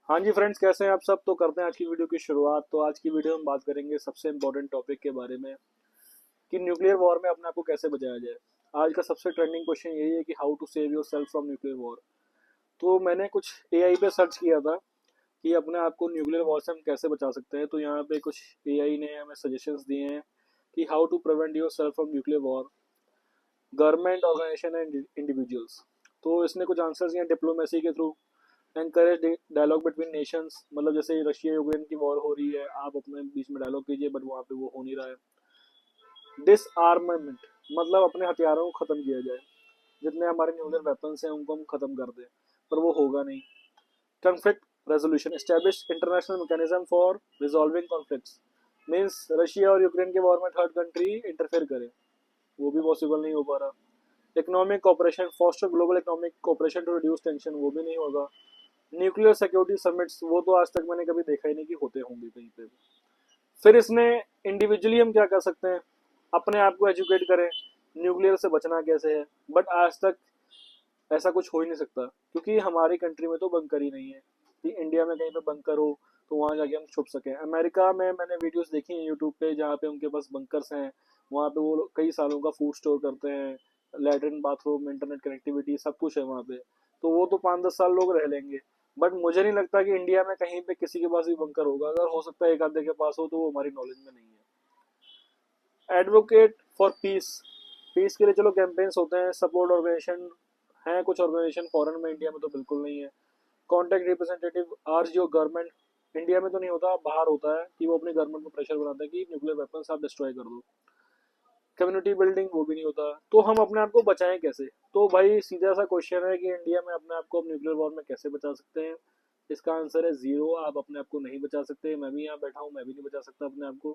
हाँ जी फ्रेंड्स, कैसे हैं आप सब। तो करते हैं आज की वीडियो की शुरुआत। तो आज की वीडियो में बात करेंगे सबसे इम्पोर्टेंट टॉपिक के बारे में कि न्यूक्लियर वॉर में अपने आप को कैसे बचाया जाए। आज का सबसे ट्रेंडिंग क्वेश्चन यही है कि how to save yourself from nuclear war. तो मैंने कुछ एआई पे सर्च किया था कि अपने आप को न्यूक्लियर वॉर से हम कैसे बचा सकते हैं। तो यहाँ पे कुछ एआई ने हमें सजेशंस दिए हैं कि how to prevent yourself from nuclear war, government organization and individuals. तो इसने कुछ आंसर्स दिए डिप्लोमेसी के through, encourage dialogue between nations. मतलब जैसे रशिया यूक्रेन की वॉर हो रही है, आप अपने बीच में डायलॉग कीजिए, बट वहाँ पे वो हो नहीं रहा है। डिसआर्मामेंट, मतलब अपने हथियारों को खत्म किया जाए, जितने हमारे न्यूक्लियर वेपन्स हैं उनको हम खत्म कर दें, पर वो होगा नहीं। Conflict resolution, establish international mechanism for resolving conflicts. Means Russia और यूक्रेन के वॉर में थर्ड कंट्री इंटरफेयर करे, वो भी पॉसिबल नहीं हो पा रहा। Economic cooperation, foster global economic cooperation to reduce tension, वो भी नहीं होगा। न्यूक्लियर सिक्योरिटी समिट्स, वो तो आज तक मैंने कभी देखा ही नहीं कि होते होंगे कहीं पे भी। फिर इसमें इंडिविजुअली हम क्या कर सकते हैं, अपने आप को एजुकेट करें न्यूक्लियर से बचना कैसे है। बट आज तक ऐसा कुछ हो ही नहीं सकता, क्योंकि हमारी कंट्री में तो बंकर ही नहीं है कि इंडिया में कहीं पे बंकर हो तो वहाँ जाके हम छुप सकें। अमेरिका में मैंने वीडियोस देखी हैं यूट्यूब पे, जहाँ पे उनके पास बंकर्स हैं। वहाँ पे वो कई सालों का फूड स्टोर करते हैं, लैट्रिन बाथरूम इंटरनेट कनेक्टिविटी सब कुछ है वहाँ पे। तो वो तो 5-10 साल लोग रह लेंगे। बट मुझे नहीं लगता कि इंडिया में कहीं पे किसी के पास भी बंकर होगा। अगर हो सकता है एक आधे के पास हो, तो वो हमारी नॉलेज में नहीं है। एडवोकेट फॉर पीस, पीस के लिए चलो कैंपेन्स होते हैं, सपोर्ट ऑर्गेनाइजेशन हैं कुछ ऑर्गेनाइजेशन फॉरेन में, इंडिया में तो बिल्कुल नहीं है। Contact representative urge your government, India में तो नहीं होता, बाहर होता है कि वो अपनी गवर्नमेंट को प्रेशर बनाता है कि न्यूक्लियर वेपन्स आप डिस्ट्रॉय कर दो। कम्युनिटी बिल्डिंग, वो भी नहीं होता। तो हम अपने आप को बचाएं कैसे। तो भाई सीधा सा क्वेश्चन है कि इंडिया में अपने आप को न्यूक्लियर वॉर में कैसे बचा सकते हैं। इसका आंसर है जीरो। आप अपने आप को नहीं बचा सकते। मैं भी यहाँ बैठा हूँ, मैं भी नहीं बचा सकता अपने आप को।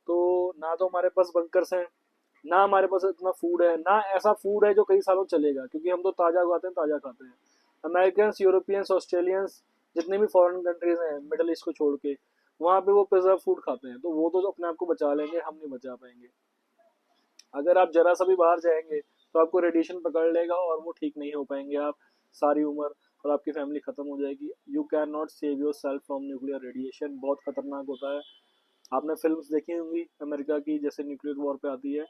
तो ना तो हमारे पास बंकर्स हैं, ना हमारे पास इतना फूड है, ना ऐसा फूड है जो कई सालों चलेगा, क्योंकि हम तो ताज़ा उगाते हैं, ताज़ा खाते हैं। अमेरिकन, यूरोपियंस, ऑस्ट्रेलियंस, जितने भी फॉरेन कंट्रीज हैं मिडल ईस्ट को छोड़ के, वहाँ पे वो प्रिजर्व फूड खाते हैं, तो वो तो अपने आप को बचा लेंगे, हम नहीं बचा पाएंगे। अगर आप जरा सा भी बाहर जाएंगे तो आपको रेडिएशन पकड़ लेगा और वो ठीक नहीं हो पाएंगे आप सारी उम्र, और आपकी फैमिली खत्म हो जाएगी। You can not save yourself from nuclear radiation, बहुत खतरनाक होता है। आपने फिल्म्स देखी होंगी अमेरिका की, जैसे न्यूक्लियर वॉर पे आती है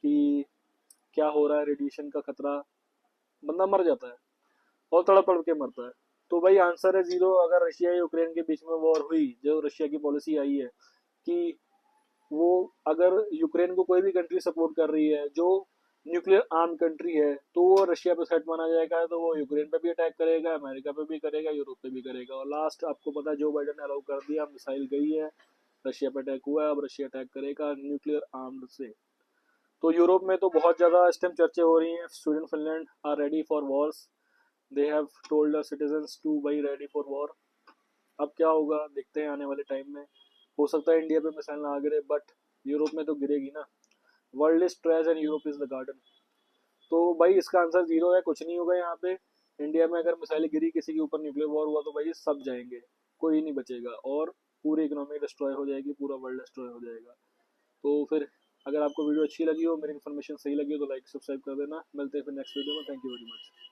कि क्या हो रहा है, रेडिएशन का खतरा, बंदा मर जाता है और तड़प तड़प के मरता है। तो भाई आंसर है जीरो। अगर रशिया यूक्रेन के बीच में वॉर हुई, जो रशिया की पॉलिसी आई है कि वो, अगर यूक्रेन को कोई भी कंट्री सपोर्ट कर रही है जो न्यूक्लियर आर्म कंट्री है, तो वो रशिया पे थ्रेट माना जाएगा, तो वो यूक्रेन पे भी अटैक करेगा, अमेरिका पे भी करेगा, यूरोप पे भी करेगा। और लास्ट आपको पता है, जो बाइडन ने अलाउ कर दिया, मिसाइल गई है, रशिया पे अटैक हुआ है, अब रशिया अटैक करेगा न्यूक्लियर आर्म्ड से। तो यूरोप में तो बहुत ज़्यादा इस टाइम चर्चे हो रही हैं। Sweden Finland are ready for wars, they have told the citizens to be ready for war. अब क्या होगा देखते हैं आने वाले टाइम में। हो सकता है इंडिया पे मिसाइल ना गिरे, बट यूरोप में तो गिरेगी ना। World is trash and Europe is the garden. तो भाई इसका आंसर जीरो है, कुछ नहीं होगा यहाँ पे। इंडिया में अगर मिसाइल गिरी, किसी के ऊपर न्यूक्लियर वॉर हुआ, तो भाई सब जाएंगे, कोई नहीं बचेगा, और पूरी इकोनॉमी डिस्ट्रॉय हो जाएगी, पूरा वर्ल्ड डिस्ट्रॉय हो जाएगा। तो फिर अगर आपको वीडियो अच्छी लगी हो, मेरी इन्फॉर्मेशन सही लगी हो, तो लाइक सब्सक्राइब कर देना। मिलते हैं फिर नेक्स्ट वीडियो में। Thank you very much.